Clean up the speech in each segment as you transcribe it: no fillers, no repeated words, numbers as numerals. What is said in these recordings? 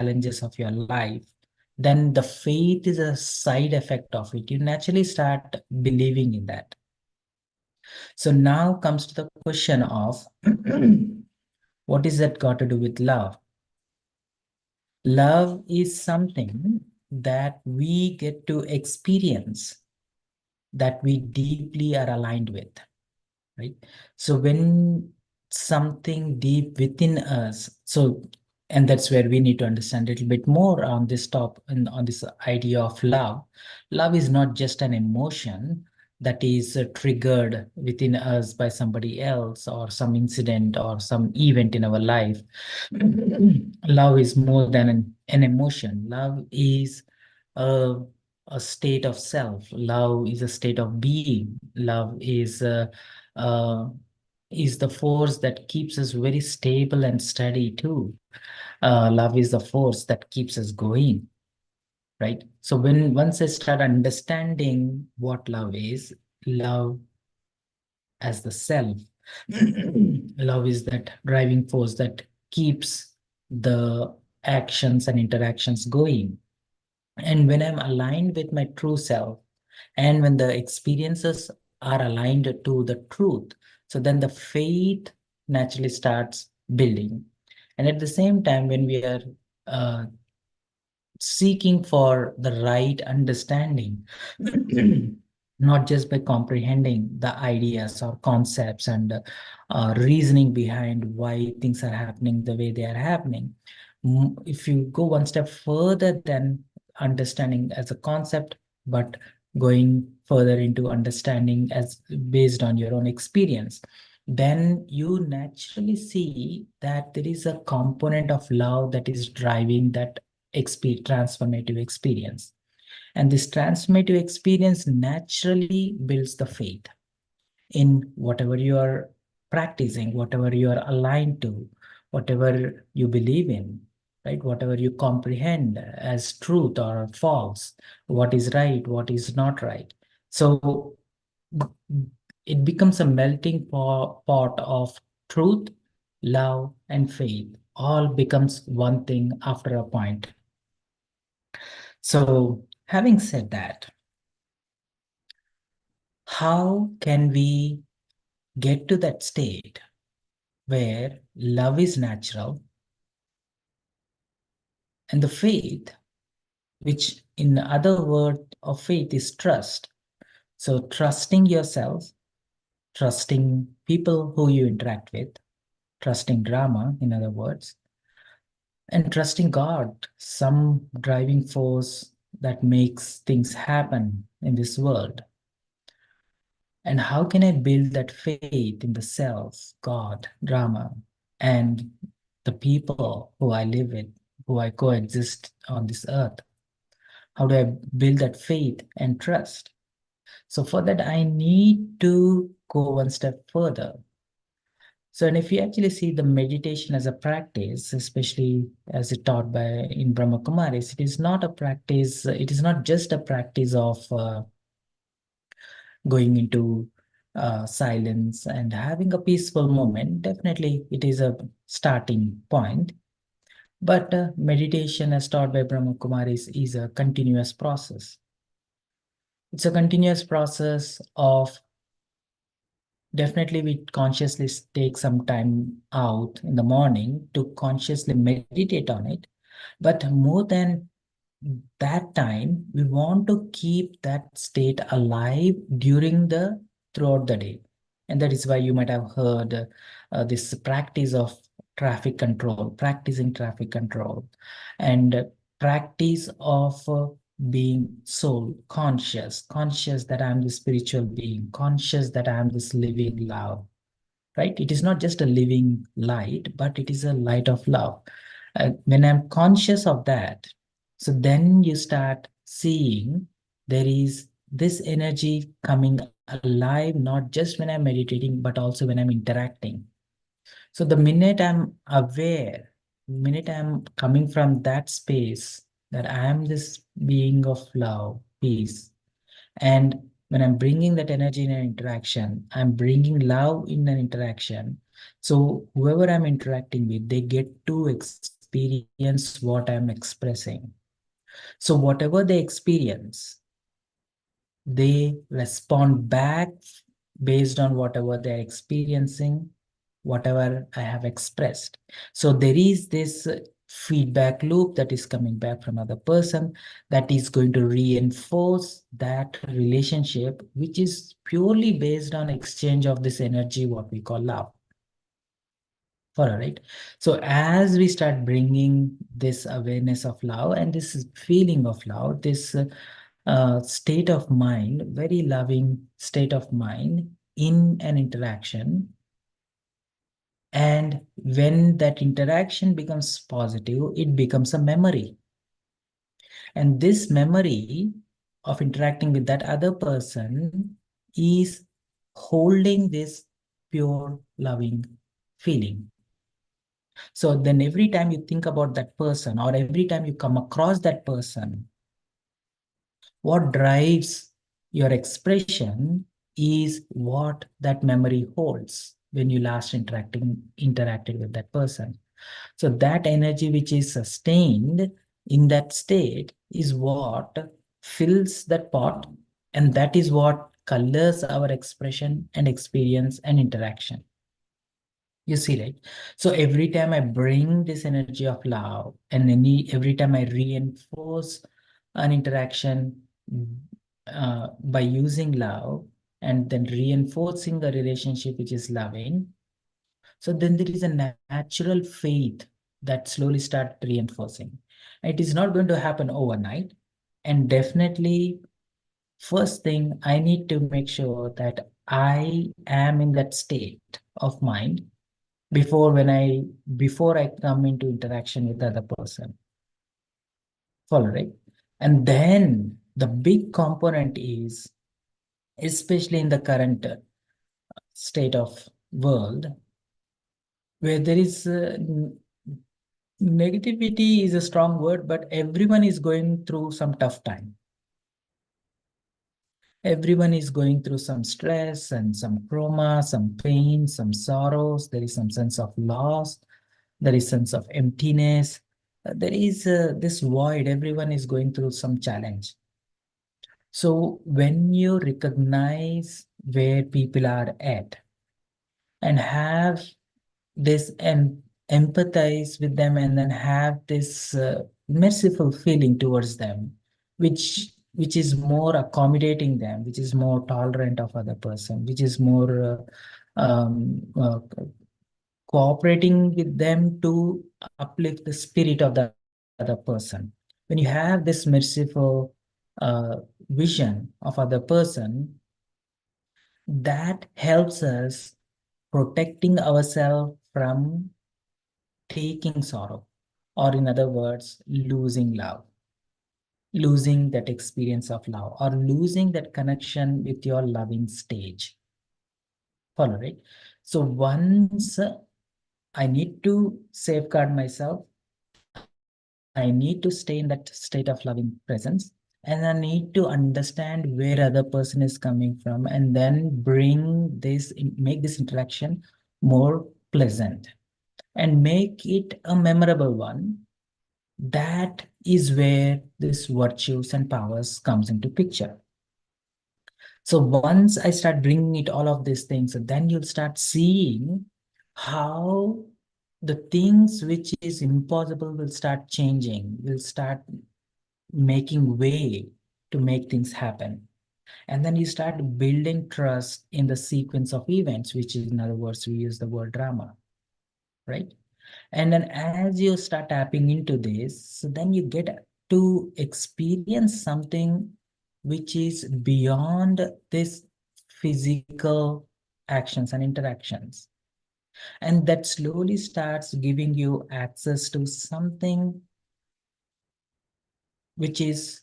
challenges of your life, then the faith is a side effect of it. You naturally start believing in that. So now comes to the question of what is that got to do with love? Love is something that we get to experience that we deeply are aligned with, right? So when something deep within us, and that's where we need to understand a little bit more on this topic and on this idea of love. Love is not just an emotion that is triggered within us by somebody else or some incident or some event in our life. Love is more than an emotion. Love is a, a state of self. Love is a state of being. Love uh, is the force that keeps us very stable and steady too. Love is the force that keeps us going, right? So once I start understanding what love is, love as the self, love is that driving force that keeps the actions and interactions going. And when I'm aligned with my true self, and when the experiences are aligned to the truth, so then the faith naturally starts building. And at the same time, when we are uh, seeking for the right understanding, not just by comprehending the ideas or concepts and reasoning behind why things are happening the way they are happening. If you go one step further than understanding as a concept, but going further into understanding as based on your own experience, then you naturally see that there is a component of love that is driving that transformative experience. And this transformative experience naturally builds the faith in whatever you are practicing, whatever you are aligned to, whatever you believe in, right? Whatever you comprehend as truth or false, what is right, what is not right. So it becomes a melting pot of truth, love, and faith. All becomes one thing after a point. So, having said that, how can we get to that state where love is natural and the faith, which in other word of faith is trust. So trusting yourself, trusting people who you interact with, trusting drama, in other words, and trusting God, some driving force that makes things happen in this world. And how can I build that faith in the self, God, drama, and the people who I live with, who I coexist on this earth? How do I build that faith and trust? So for that, I need to go one step further. So, and if you actually see the meditation as a practice, especially as it taught by in Brahma Kumaris, it is not a practice, it is not just a practice of going into silence and having a peaceful moment. Definitely, it is a starting point. But meditation, as taught by Brahma Kumaris, is a continuous process. It's a continuous process of definitely we consciously take some time out in the morning to consciously meditate on it. But more than that time, we want to keep that state alive throughout the day. And that is why you might have heard this practice of traffic control, practicing traffic control, and practice of being soul conscious, conscious that I'm the spiritual being, conscious that I'm this living love, right? It is not just a living light, but it is a light of love. When I'm conscious of that, so then you start seeing there is this energy coming alive, not just when I'm meditating, but also when I'm interacting. So the minute I'm aware, minute I'm coming from that space that I am this being of love, peace, and when I'm bringing that energy in an interaction, I'm bringing love in an interaction. So whoever I'm interacting with, they get to experience what I'm expressing. So whatever they experience, they respond back based on whatever they're experiencing, whatever I have expressed. So there is this feedback loop that is coming back from other person that is going to reinforce that relationship, which is purely based on exchange of this energy, what we call love. All right. So as we start bringing this awareness of love and this feeling of love, this state of mind, very loving state of mind in an interaction. And when that interaction becomes positive, it becomes a memory. And this memory of interacting with that other person is holding this pure loving feeling. So then every time you think about that person or every time you come across that person, what drives your expression is what that memory holds when you last interacted with that person. So that energy which is sustained in that state is what fills that pot, and that is what colors our expression and experience and interaction. You see, right? So every time I bring this energy of love and every time I reinforce an interaction by using love and then reinforcing the relationship which is loving, so then there is a natural faith that slowly start reinforcing. It is not going to happen overnight. And definitely, first thing, I need to make sure that I am in that state of mind before I come into interaction with the other person. Follow, right? And then the big component is, especially in the current state of world, where there is negativity is a strong word, but everyone is going through some tough time. Everyone is going through some stress and some trauma, some pain, some sorrows. There is some sense of loss. There is sense of emptiness. There is this void. Everyone is going through some challenge. So when you recognize where people are at and have this and empathize with them and then have this merciful feeling towards them, which is more accommodating them, which is more tolerant of other person, which is more cooperating with them to uplift the spirit of the other person. When you have this merciful vision of other person, that helps us protecting ourselves from taking sorrow, or in other words, losing love, losing that experience of love, or losing that connection with your loving stage. Follow, right? So once I need to safeguard myself, I need to stay in that state of loving presence, and I need to understand where other person is coming from, and then make this interaction more pleasant and make it a memorable one. That is where this virtues and powers comes into picture. So once I start bringing it all of these things, then you'll start seeing how the things which is impossible will start changing, will start making way to make things happen. And then you start building trust in the sequence of events, which is, in other words, we use the word drama, right? And then as you start tapping into this, so then you get to experience something which is beyond this physical actions and interactions. And that slowly starts giving you access to something which is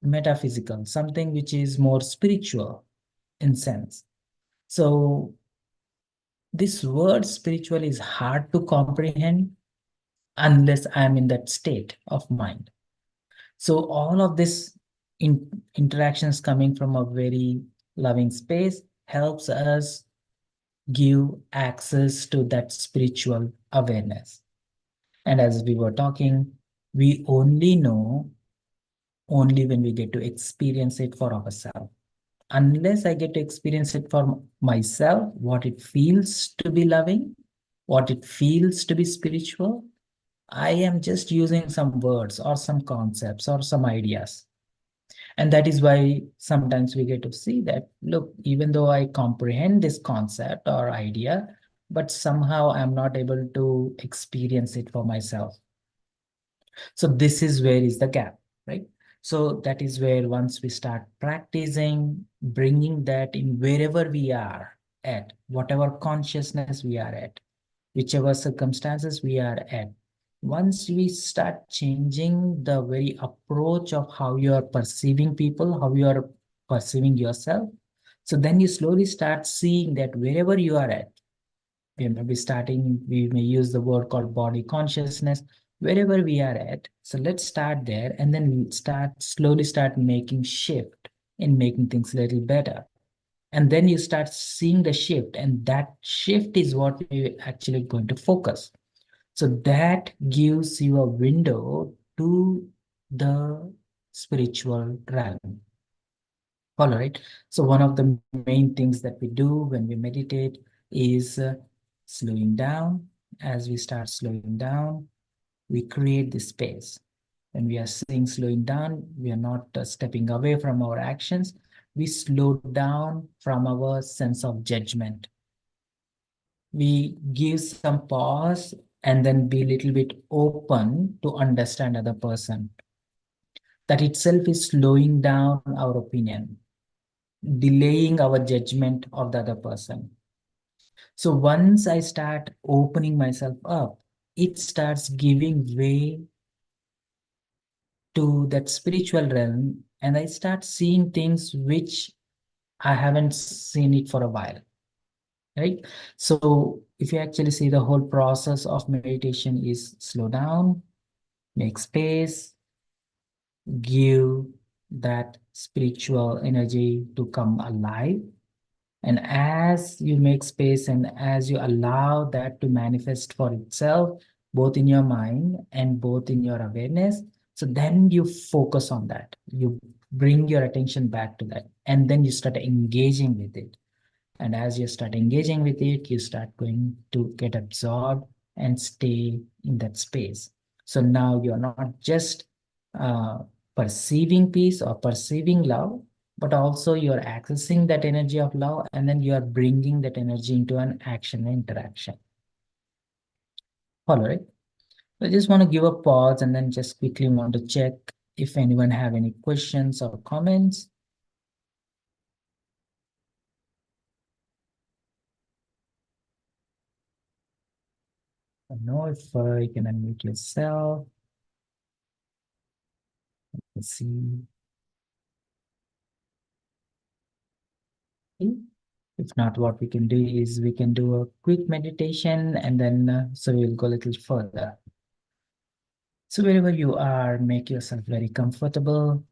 metaphysical, something which is more spiritual in sense. So this word spiritual is hard to comprehend unless I'm in that state of mind. So all of this interactions coming from a very loving space helps us give access to that spiritual awareness. And as we were talking, we only know only when we get to experience it for ourselves. Unless I get to experience it for myself, what it feels to be loving, what it feels to be spiritual, I am just using some words or some concepts or some ideas. And that is why sometimes we get to see that, look, even though I comprehend this concept or idea, but somehow I'm not able to experience it for myself. So this is where is the gap, right? So that is where once we start practicing, bringing that in wherever we are at, whatever consciousness we are at, whichever circumstances we are at, once we start changing the very approach of how you are perceiving people, how you are perceiving yourself, so then you slowly start seeing that wherever you are at, we may be starting, we may use the word called body consciousness, wherever we are at. So let's start there and then we'll slowly start making shift in making things a little better. And then you start seeing the shift, and that shift is what we're actually going to focus. So that gives you a window to the spiritual realm. All right. So one of the main things that we do when we meditate is slowing down. As we start slowing down, we create this space. When we are saying slowing down, we are not stepping away from our actions. We slow down from our sense of judgment. We give some pause and then be a little bit open to understand other person. That itself is slowing down our opinion, delaying our judgment of the other person. So once I start opening myself up, it starts giving way to that spiritual realm, and I start seeing things which I haven't seen it for a while, right? So if you actually see the whole process of meditation is slow down, make space, give that spiritual energy to come alive. And as you make space and as you allow that to manifest for itself, both in your mind and both in your awareness, so then you focus on that. You bring your attention back to that. And then you start engaging with it. And as you start engaging with it, you start going to get absorbed and stay in that space. So now you're not just uh, perceiving peace or perceiving love, but also you're accessing that energy of love, and then you are bringing that energy into an action and interaction. All right. So I just want to give a pause and then just quickly want to check if anyone have any questions or comments. I don't know if you can unmute yourself. Let's see. If not, what we can do is we can do a quick meditation and then so we'll go a little further. So wherever you are, make yourself very comfortable.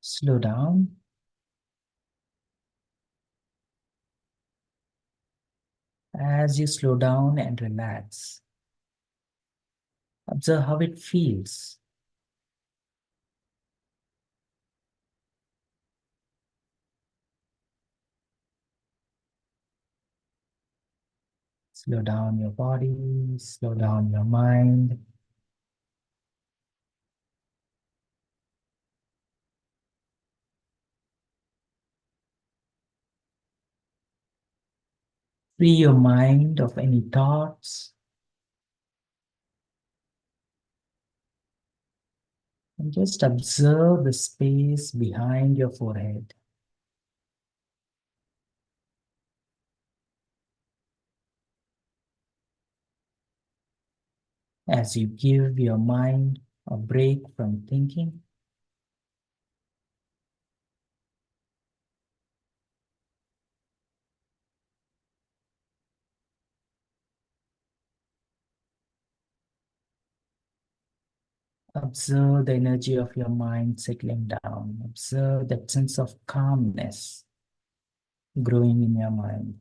Slow down. As you slow down and relax, observe how it feels. Slow down your body, slow down your mind. Free your mind of any thoughts. And just observe the space behind your forehead. As you give your mind a break from thinking, Observe the energy of your mind settling down. Observe that sense of calmness growing in your mind.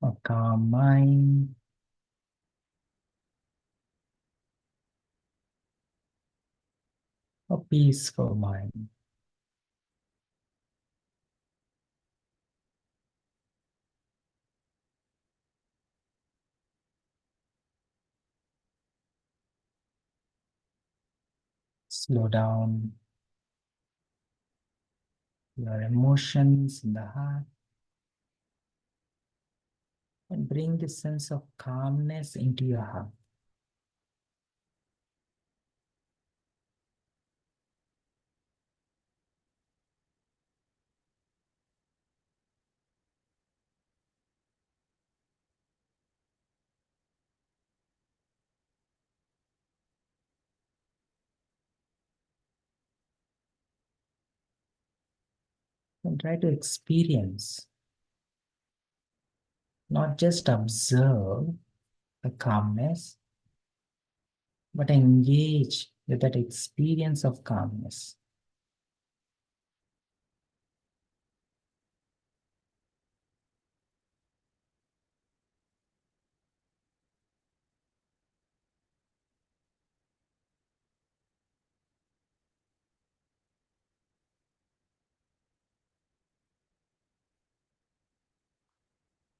A calm mind, a peaceful mind. Slow down your emotions in the heart and bring this sense of calmness into your heart. And try to experience, not just observe the calmness, but engage with that experience of calmness.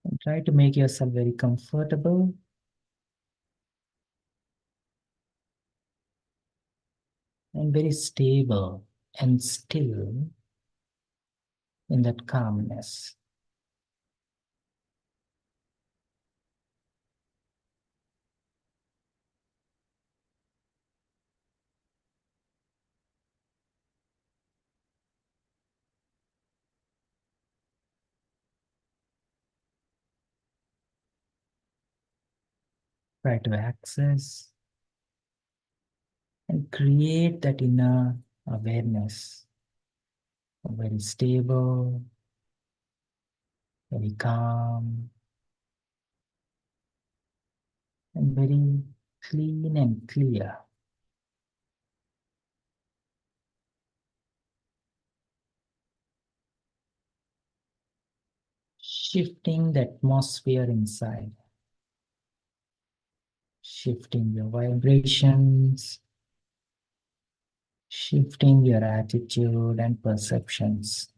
And try to make yourself very comfortable and very stable and still in that calmness. Try to access and create that inner awareness, very stable, very calm, and very clean and clear. Shifting the atmosphere inside, shifting your vibrations, shifting your attitude and perceptions.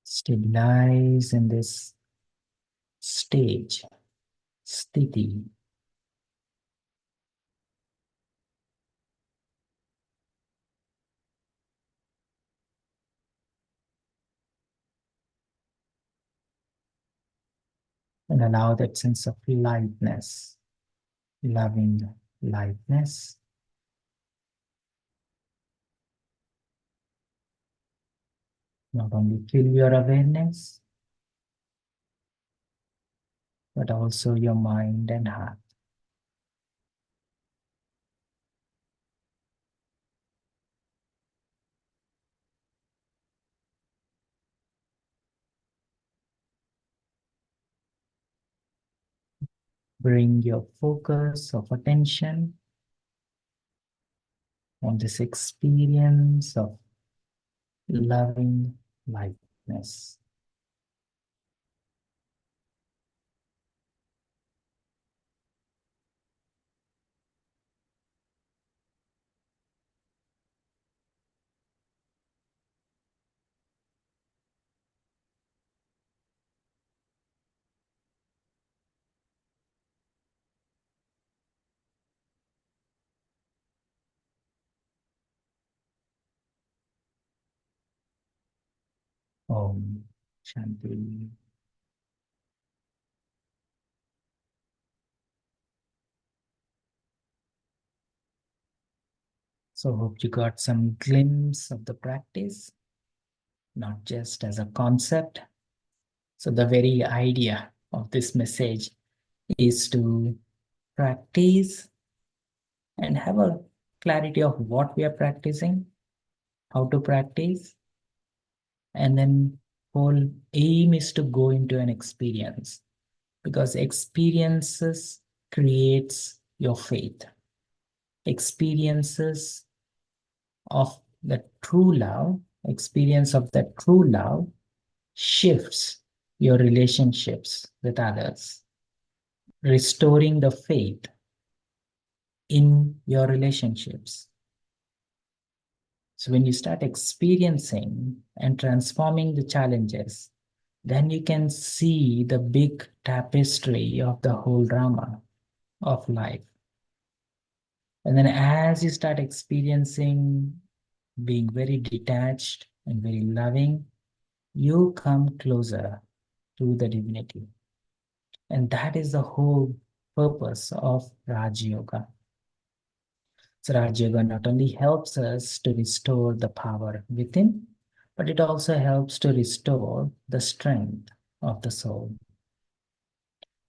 Stabilize in this stage, sthiti. And allow that sense of lightness, loving lightness, not only fill your awareness, but also your mind and heart. Bring your focus of attention on this experience of loving lightness. Om Shanti. So hope you got some glimpse of the practice, not just as a concept. So the very idea of this message is to practice and have a clarity of what we are practicing, how to practice, and then whole aim is to go into an experience, because experiences creates your faith. Experiences of the true love, experience of the true love shifts your relationships with others, restoring the faith in your relationships. So when you start experiencing and transforming the challenges, then you can see the big tapestry of the whole drama of life. And then as you start experiencing being very detached and very loving, you come closer to the divinity. And that is the whole purpose of Raj Yoga. So Raj Yoga not only helps us to restore the power within, but it also helps to restore the strength of the soul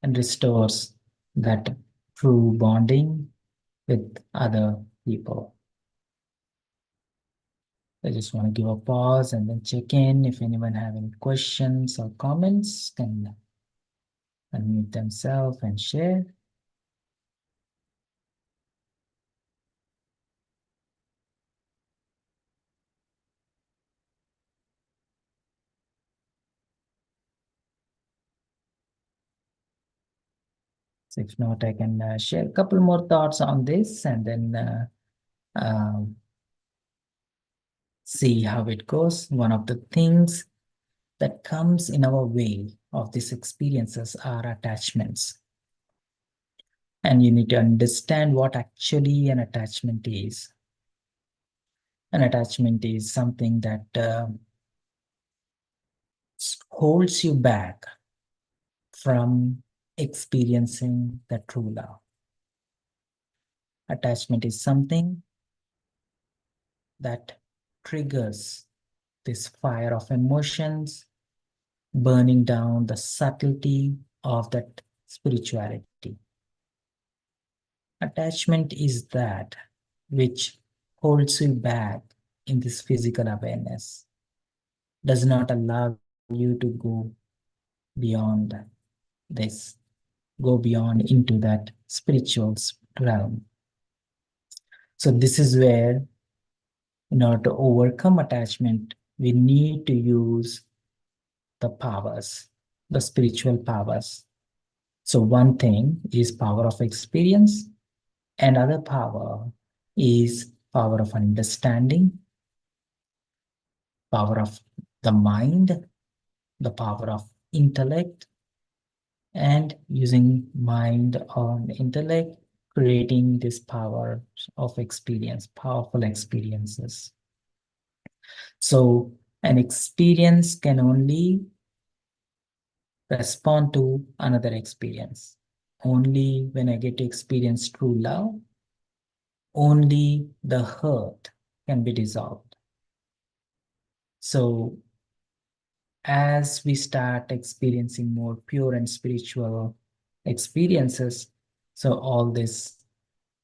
and restores that true bonding with other people. I just want to give a pause and then check in. If anyone have any questions or comments, can unmute themselves and share. So if not, I can share a couple more thoughts on this and then see how it goes. One of the things that comes in our way of these experiences are attachments. And you need to understand what actually an attachment is. An attachment is something that holds you back from experiencing the true love. Attachment is something that triggers this fire of emotions, burning down the subtlety of that spirituality. Attachment is that which holds you back in this physical awareness, does not allow you to go beyond this, go beyond into that spiritual realm. So this is where, in order to overcome attachment, we need to use the powers, the spiritual powers. So one thing is power of experience, and other power is power of understanding, power of the mind, the power of intellect, and using mind on intellect, creating this power of experience, powerful experiences. So an experience can only respond to another experience. Only when I get to experience true love, only the hurt can be dissolved. So as we start experiencing more pure and spiritual experiences, so all these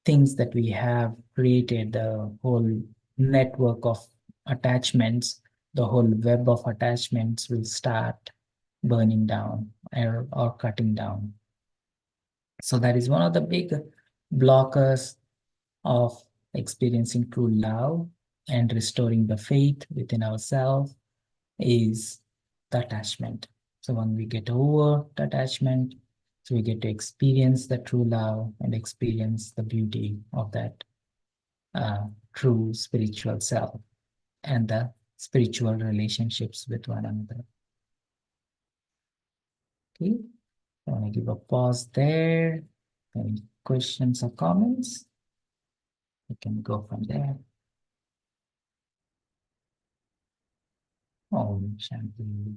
things that we have created, the whole network of attachments, the whole web of attachments will start burning down or cutting down. So that is one of the big blockers of experiencing true love and restoring the faith within ourselves is the attachment. So when we get over the attachment, so we get to experience the true love and experience the beauty of that true spiritual self and the spiritual relationships with one another. Okay, I want to give a pause there. Any questions or comments? We can go from there. Om Shanti.